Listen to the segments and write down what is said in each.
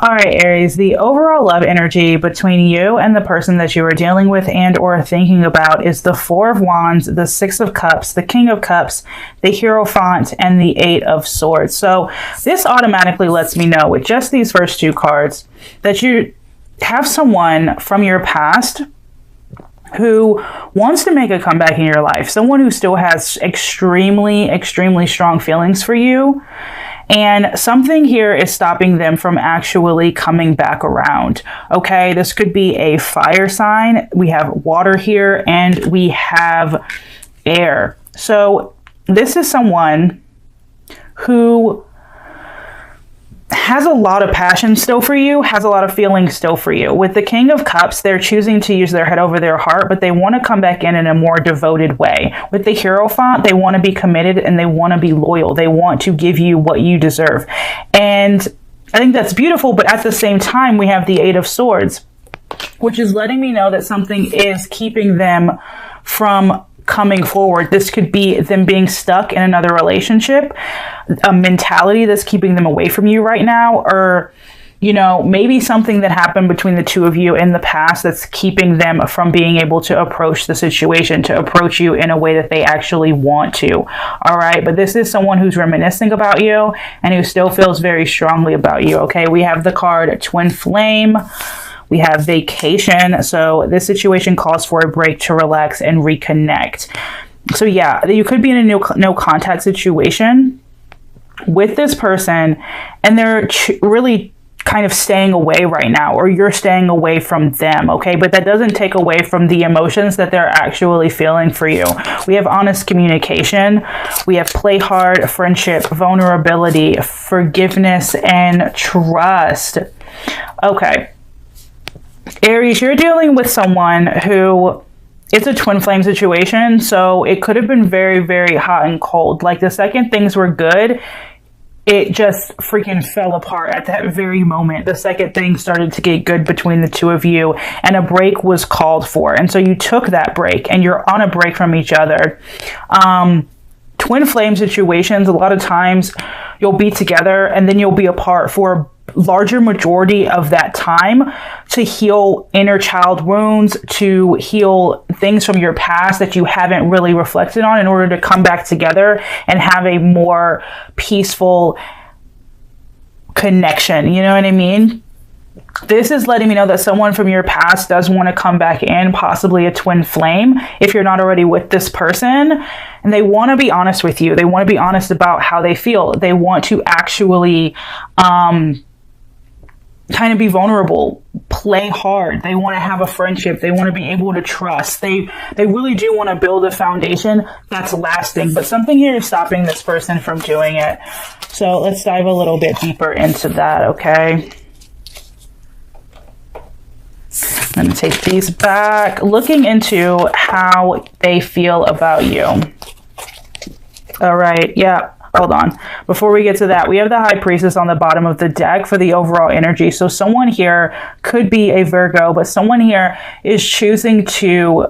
All right, Aries, the overall love energy between you and the person that you are dealing with and or thinking about is the Four of Wands, the Six of Cups, the King of Cups, the Hierophant, and the Eight of Swords. So this automatically lets me know with just these first two cards that you have someone from your past who wants to make a comeback in your life, someone who still has extremely, extremely strong feelings for you. And something here is stopping them from actually coming back around. Okay, this could be a fire sign. We have water here and we have air. So this is someone who has a lot of passion still for you, has a lot of feelings still for you. With the King of Cups, they're choosing to use their head over their heart, but they want to come back in a more devoted way. With the Hierophant, they want to be committed and they want to be loyal. They want to give you what you deserve. And I think that's beautiful, but at the same time, we have the Eight of Swords, which is letting me know that something is keeping them from coming forward. This could be them being stuck in another relationship, a mentality that's keeping them away from you right now, or, you know, maybe something that happened between the two of you in the past that's keeping them from being able to approach the situation, to approach you in a way that they actually want to. All right. But this is someone who's reminiscing about you and who still feels very strongly about you. Okay. We have the card Twin Flame. We have vacation. So this situation calls for a break to relax and reconnect. So yeah, you could be in a no contact situation with this person and they're really kind of staying away right now, or you're staying away from them. Okay. But that doesn't take away from the emotions that they're actually feeling for you. We have honest communication. We have play hard, friendship, vulnerability, forgiveness, and trust. Okay. Aries, you're dealing with someone who, it's a twin flame situation, so it could have been very, very hot and cold. Like the second things were good, it just freaking fell apart at that very moment. The second things started to get good between the two of you and a break was called for. And so you took that break and you're on a break from each other. Twin flame situations, a lot of times you'll be together and then you'll be apart for a larger majority of that time to heal inner child wounds, to heal things from your past that you haven't really reflected on in order to come back together and have a more peaceful connection. You know what I mean? This is letting me know that someone from your past does want to come back in, possibly a twin flame, if you're not already with this person. And they want to be honest with you. They want to be honest about how they feel. They want to actually kind of be vulnerable, play hard. They want to have a friendship. They want to be able to trust. They really do want to build a foundation that's lasting, but something here is stopping this person from doing it. So let's dive a little bit deeper into that. Okay. I'm going to take these back, looking into how they feel about you. All right. Yeah. Hold on. Before we get to that, we have the High Priestess on the bottom of the deck for the overall energy. So someone here could be a Virgo, but someone here is choosing to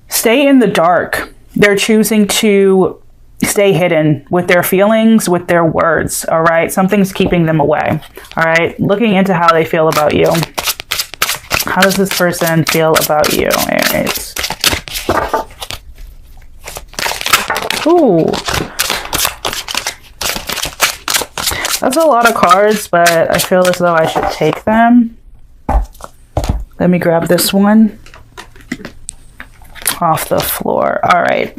stay in the dark. They're choosing to stay hidden with their feelings, with their words. All right. Something's keeping them away. All right. Looking into how they feel about you. How does this person feel about you, Aries? Ooh. That's a lot of cards, but I feel as though I should take them. Let me grab this one off the floor. All right.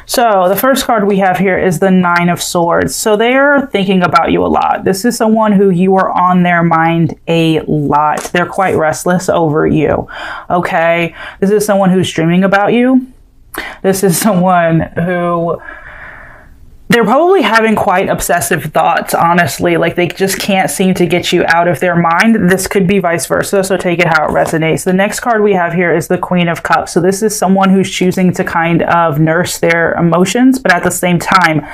So the first card we have here is the Nine of Swords. So they are thinking about you a lot. This is someone who you are on their mind a lot. They're quite restless over you. Okay. This is someone who's dreaming about you. This is someone who they're probably having quite obsessive thoughts, honestly. Like they just can't seem to get you out of their mind. This could be vice versa, so take it how it resonates. The next card we have here is the Queen of Cups. So this is someone who's choosing to kind of nurse their emotions, but at the same time,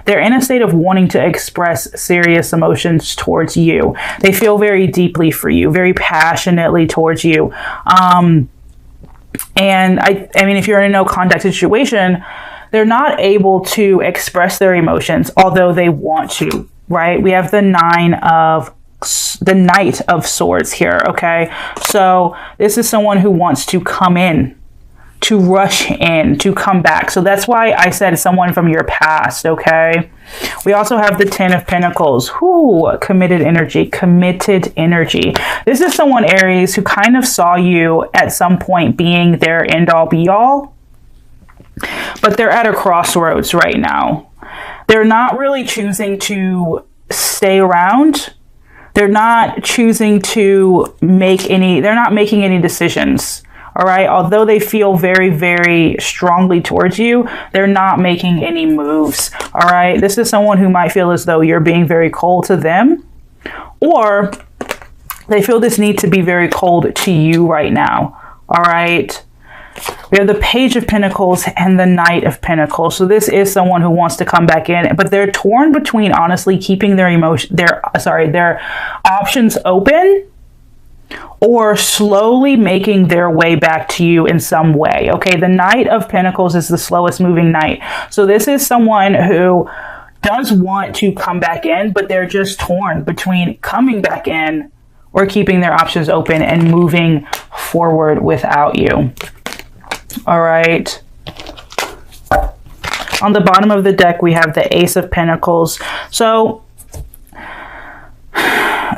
they're in a state of wanting to express serious emotions towards you. They feel very deeply for you, very passionately towards you. And I mean, if you're in a no contact situation, they're not able to express their emotions, although they want to, right? We have the Nine of Knight of Swords here, okay? So this is someone who wants to come in, to rush in, to come back. So that's why I said someone from your past, okay? We also have the Ten of Pentacles. Whoo, committed energy, committed energy. This is someone, Aries, who kind of saw you at some point being their end-all be-all, but they're at a crossroads right now. They're not really choosing to stay around. They're not choosing to make any, they're not making any decisions. All right. Although they feel very, very strongly towards you, they're not making any moves. All right. This is someone who might feel as though you're being very cold to them, or they feel this need to be very cold to you right now. All right. We have the Page of Pentacles and the Knight of Pentacles. So this is someone who wants to come back in, but they're torn between honestly keeping their their options open, or slowly making their way back to you in some way. Okay, the Knight of Pentacles is the slowest moving knight. So this is someone who does want to come back in, but they're just torn between coming back in or keeping their options open and moving forward without you. All right. On the bottom of the deck, we have the Ace of Pentacles. So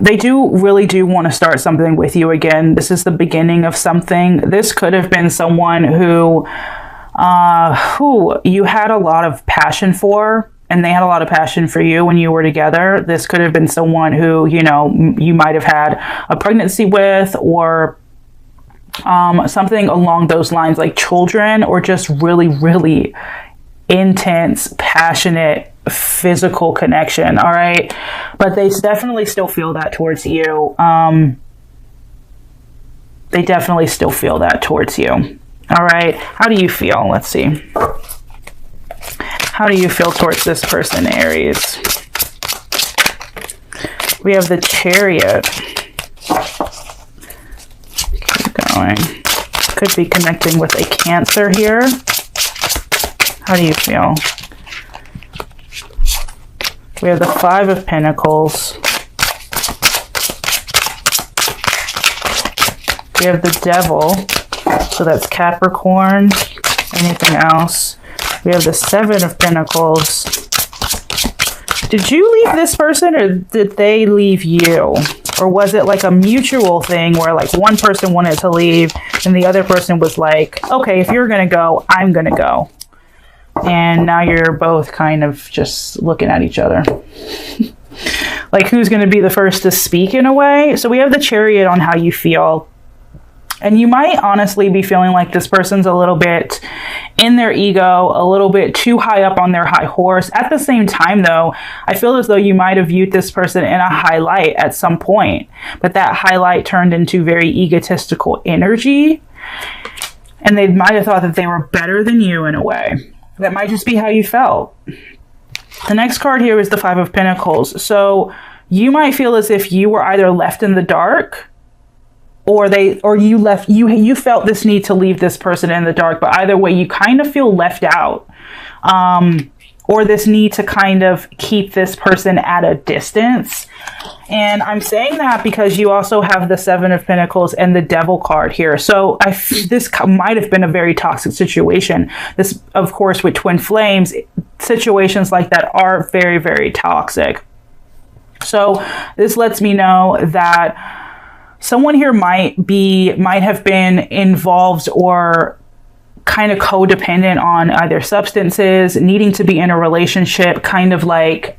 they really do want to start something with you again. This is the beginning of something. This could have been someone who you had a lot of passion for, and they had a lot of passion for you when you were together. This could have been someone who, you know, you might have had a pregnancy with, or something along those lines, like children, or just really, really intense, passionate, physical connection. All right. But they definitely still feel that towards you. They definitely still feel that towards you. All right. How do you feel? Let's see. How do you feel towards this person, Aries? We have the Chariot. Going. Could be connecting with a Cancer here. How do you feel? We have the Five of Pentacles. We have the Devil. So that's Capricorn. Anything else? We have the Seven of Pentacles. Did you leave this person, or did they leave you? Or was it like a mutual thing where like one person wanted to leave and the other person was like, okay, if you're going to go, I'm going to go. And now you're both kind of just looking at each other. Like, who's going to be the first to speak in a way? So we have the Chariot on how you feel. And you might honestly be feeling like this person's a little bit in their ego, a little bit too high up on their high horse. At the same time, though, I feel as though you might have viewed this person in a highlight at some point, but that highlight turned into very egotistical energy. And they might have thought that they were better than you in a way. That might just be how you felt. The next card here is the Five of Pentacles. So you might feel as if you were either left in the dark, or you felt this need to leave this person in the dark, but either way, you kind of feel left out, or this need to kind of keep this person at a distance. And I'm saying that because you also have the Seven of Pentacles and the Devil card here. So this might have been a very toxic situation. This, of course, with twin flames, situations like that are very, very toxic. So this lets me know that someone here might have been involved or kind of codependent on either substances, needing to be in a relationship, kind of like,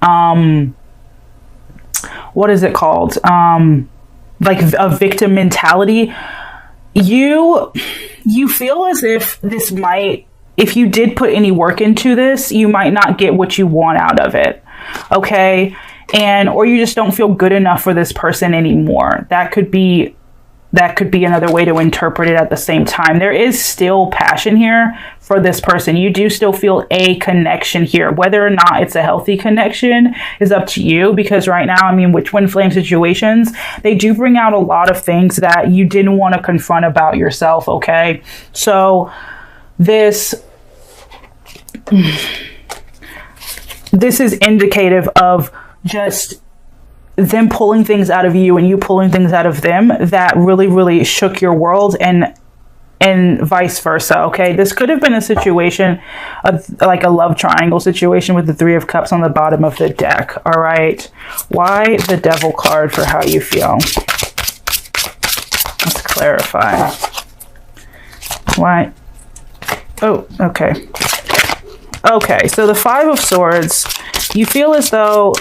what is it called? Like a victim mentality. You feel as if this might, if you did put any work into this, you might not get what you want out of it. Okay. Or you just don't feel good enough for this person anymore. That could be another way to interpret it at the same time. There is still passion here for this person. You do still feel a connection here. Whether or not it's a healthy connection is up to you, because right now, I mean, with twin flame situations, they do bring out a lot of things that you didn't want to confront about yourself, okay? So this is indicative of just them pulling things out of you and you pulling things out of them that really, really shook your world, and vice versa. Okay, this could have been a situation of like a love triangle situation with the Three of Cups on the bottom of the deck. All right, why the Devil card for how you feel? Let's clarify. Why? Oh, okay. Okay, so the Five of Swords, you feel as though,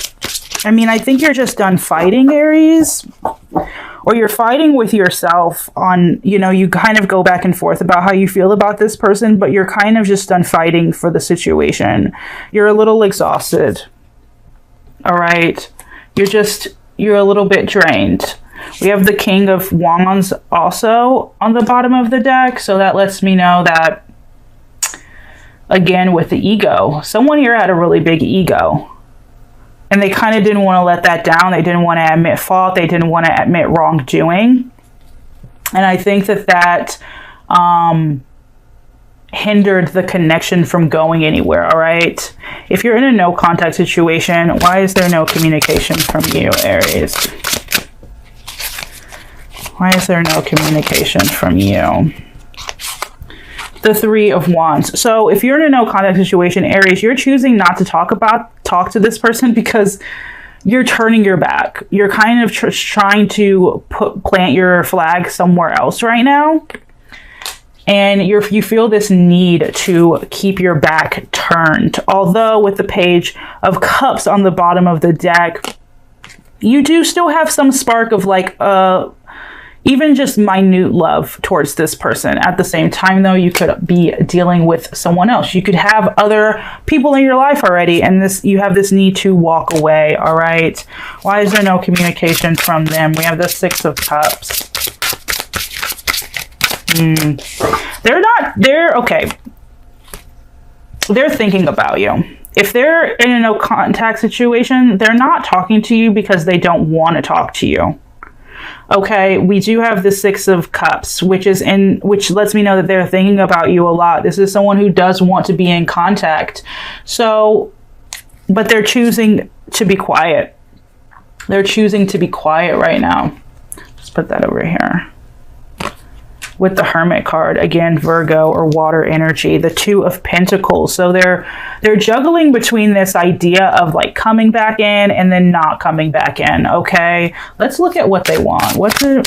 I mean, I think you're just done fighting, Aries. Or you're fighting with yourself on, you know, you kind of go back and forth about how you feel about this person, but you're kind of just done fighting for the situation. You're a little exhausted. All right. You're a little bit drained. We have the King of Wands also on the bottom of the deck. So that lets me know that, again, with the ego, someone here had a really big ego. And they kind of didn't want to let that down. They didn't want to admit fault. They didn't want to admit wrongdoing. And I think that hindered the connection from going anywhere, all right? If you're in a no contact situation, why is there no communication from you, Aries? Why is there no communication from you? The Three of Wands. So if you're in a no contact situation, Aries, you're choosing not to talk to this person because you're turning your back. You're kind of trying to plant your flag somewhere else right now. And you feel this need to keep your back turned. Although with the Page of Cups on the bottom of the deck, you do still have some spark of like even just minute love towards this person. At the same time, though, you could be dealing with someone else. You could have other people in your life already, and you have this need to walk away, all right? Why is there no communication from them? We have the Six of Cups. Okay. They're thinking about you. If they're in a no contact situation, they're not talking to you because they don't want to talk to you. Okay, we do have the Six of Cups, which lets me know that they're thinking about you a lot. This is someone who does want to be in contact. So, but they're choosing to be quiet. They're choosing to be quiet right now. Let's put that over here. With the Hermit card, again, Virgo or water energy, the Two of Pentacles. So they're juggling between this idea of like coming back in and then not coming back in. Okay, let's look at what they want. What do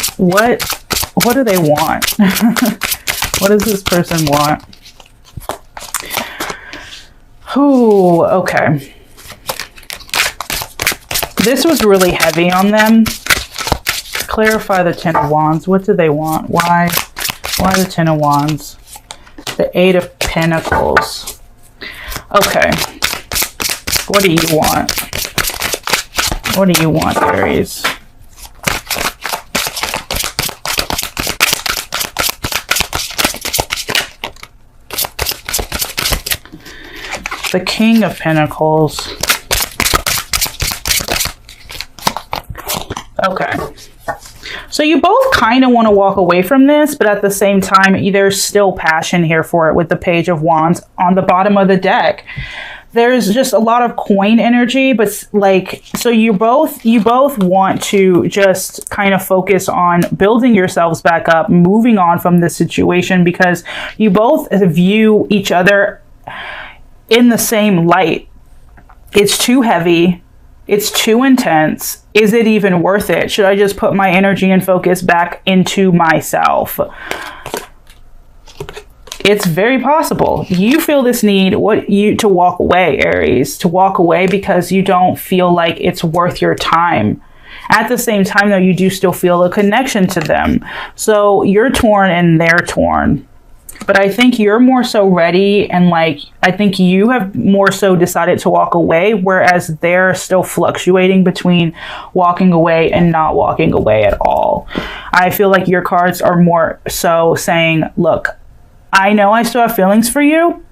they want? What does this person want? Ooh, okay. This was really heavy on them. Clarify the Ten of Wands. What do they want? Why the Ten of Wands? The Eight of Pentacles. Okay. What do you want? What do you want, Aries? The King of Pentacles. Okay. So you both kind of want to walk away from this, but at the same time, there's still passion here for it with the Page of Wands on the bottom of the deck. There's just a lot of coin energy, but like, so you both want to just kind of focus on building yourselves back up, moving on from this situation, because you both view each other in the same light. It's too heavy. It's too intense. Is it even worth it? Should I just put my energy and focus back into myself? It's very possible. You feel this need to walk away, Aries, to walk away because you don't feel like it's worth your time. At the same time, though, you do still feel a connection to them. So you're torn and they're torn. But I think you're more so ready, and like, I think you have more so decided to walk away, whereas they're still fluctuating between walking away and not walking away at all. I feel like your cards are more so saying, look, I know I still have feelings for you,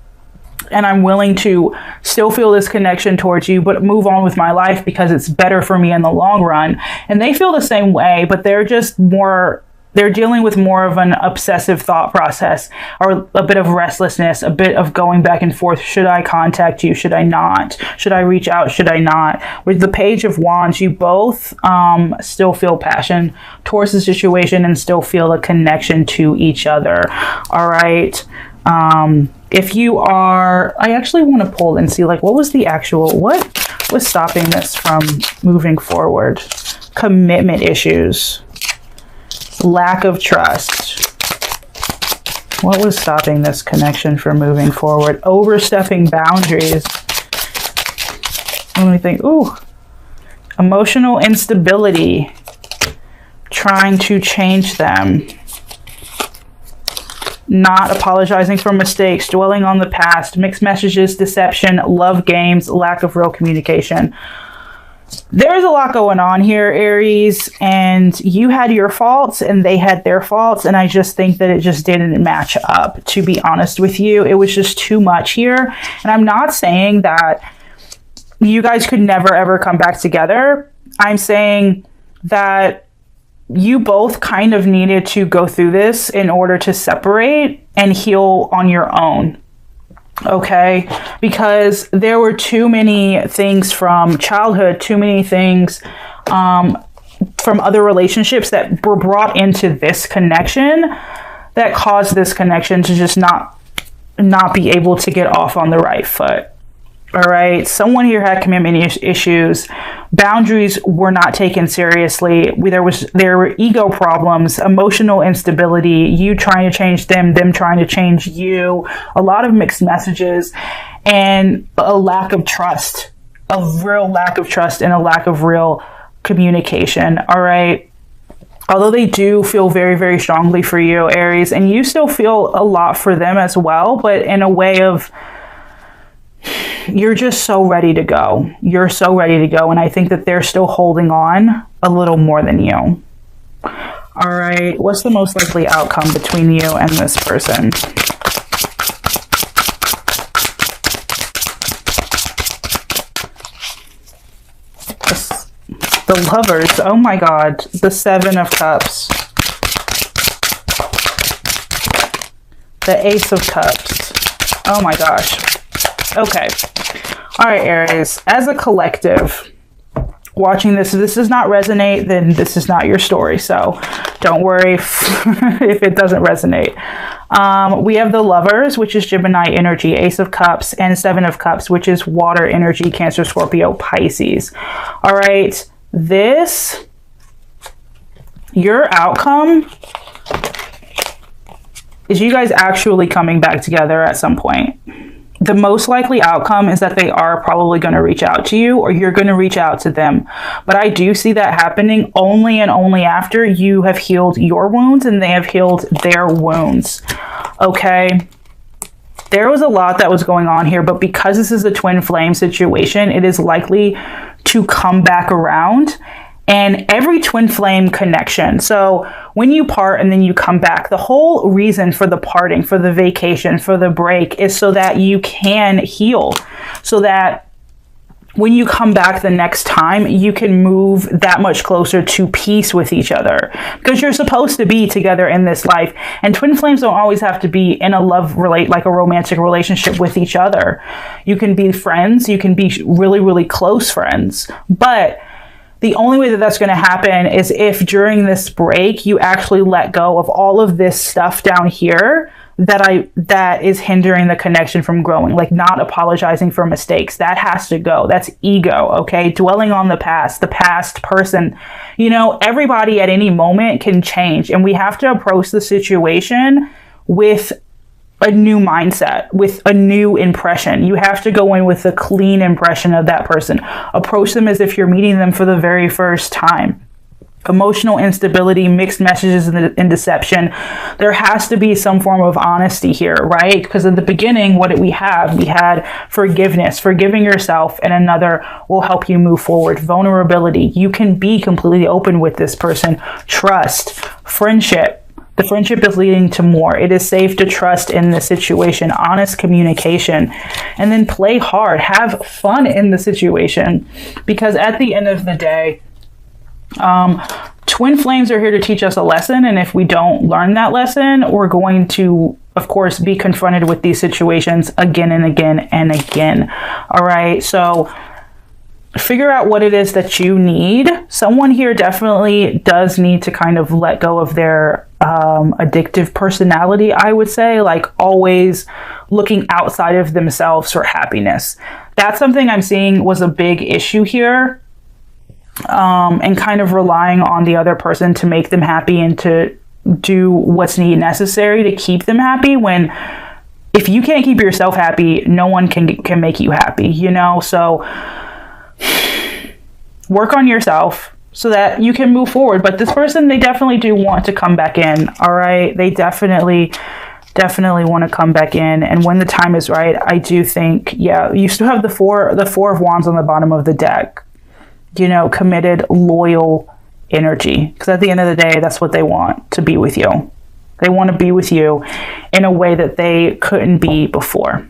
and I'm willing to still feel this connection towards you, but move on with my life because it's better for me in the long run. And they feel the same way, but they're just more they're dealing with more of an obsessive thought process, or a bit of restlessness, a bit of going back and forth. Should I contact you? Should I not? Should I reach out? Should I not? With the Page of Wands, you both still feel passion towards the situation and still feel a connection to each other. All right. If you are, I actually want to pull and see, like, what was stopping this from moving forward? Commitment issues. Lack of trust. What was stopping this connection from moving forward? Overstepping boundaries. Let me think. Ooh. Emotional instability. Trying to change them. Not apologizing for mistakes. Dwelling on the past. Mixed messages. Deception. Love games. Lack of real communication. There's a lot going on here, Aries, and you had your faults and they had their faults, and I just think that it just didn't match up, to be honest with you. It was just too much here, and I'm not saying that you guys could never ever come back together. I'm saying that you both kind of needed to go through this in order to separate and heal on your own. Okay, because there were too many things from childhood, too many things from other relationships that were brought into this connection that caused this connection to just not be able to get off on the right foot. All right, someone here had commitment issues. Boundaries were not taken seriously. There were ego problems, emotional instability, you trying to change them trying to change you, a lot of mixed messages, and a lack of trust, a real lack of trust, and a lack of real communication. All right. Although they do feel very, very strongly for you, Aries, and you still feel a lot for them as well, but in a way of, you're just so ready to go. You're so ready to go. And I think that they're still holding on a little more than you. All right. What's the most likely outcome between you and this person? The Lovers. Oh my God. The Seven of Cups. The Ace of Cups. Oh my gosh. Okay. All right, Aries. As a collective, watching this, if this does not resonate, then this is not your story. So don't worry if it doesn't resonate. We have the Lovers, which is Gemini energy, Ace of Cups, and Seven of Cups, which is water energy, Cancer, Scorpio, Pisces. All right. Your outcome is you guys actually coming back together at some point. The most likely outcome is that they are probably going to reach out to you, or you're going to reach out to them. But I do see that happening only and only after you have healed your wounds and they have healed their wounds. Okay. There was a lot that was going on here, but because this is a twin flame situation, it is likely to come back around. And every twin flame connection, so when you part and then you come back, the whole reason for the parting, for the vacation, for the break, is so that you can heal, so that when you come back the next time, you can move that much closer to peace with each other, because you're supposed to be together in this life. And twin flames don't always have to be in a like a romantic relationship with each other. You can be friends, you can be really, really close friends, but the only way that that's going to happen is if during this break you actually let go of all of this stuff down here that is hindering the connection from growing, like not apologizing for mistakes. That has to go. That's ego, okay? Dwelling on the past person. You know, everybody at any moment can change, and we have to approach the situation with a new mindset, with a new impression. You have to go in with a clean impression of that person. Approach them as if you're meeting them for the very first time. Emotional instability, mixed messages, and deception. There has to be some form of honesty here, right? Because in the beginning, what did we have? We had forgiveness. Forgiving yourself and another will help you move forward. Vulnerability. You can be completely open with this person. Trust. Friendship. The friendship is leading to more. It is safe to trust in this situation. Honest communication. And then play hard. Have fun in the situation. Because at the end of the day, Twin flames are here to teach us a lesson, and if we don't learn that lesson, we're going to, of course, be confronted with these situations again and again and again. All right, so figure out what it is that you need. Someone here definitely does need to kind of let go of their addictive personality, I would say, like always looking outside of themselves for happiness. That's something I'm seeing was a big issue here, and kind of relying on the other person to make them happy and to do what's necessary to keep them happy, when if you can't keep yourself happy, no one can make you happy, you know? So work on yourself so that you can move forward. But this person, they definitely do want to come back in. All right. They definitely want to come back in. And when the time is right, I do think, yeah, you still have the four of wands on the bottom of the deck, you know, committed, loyal energy. Because at the end of the day, that's what they want, to be with you. They want to be with you in a way that they couldn't be before.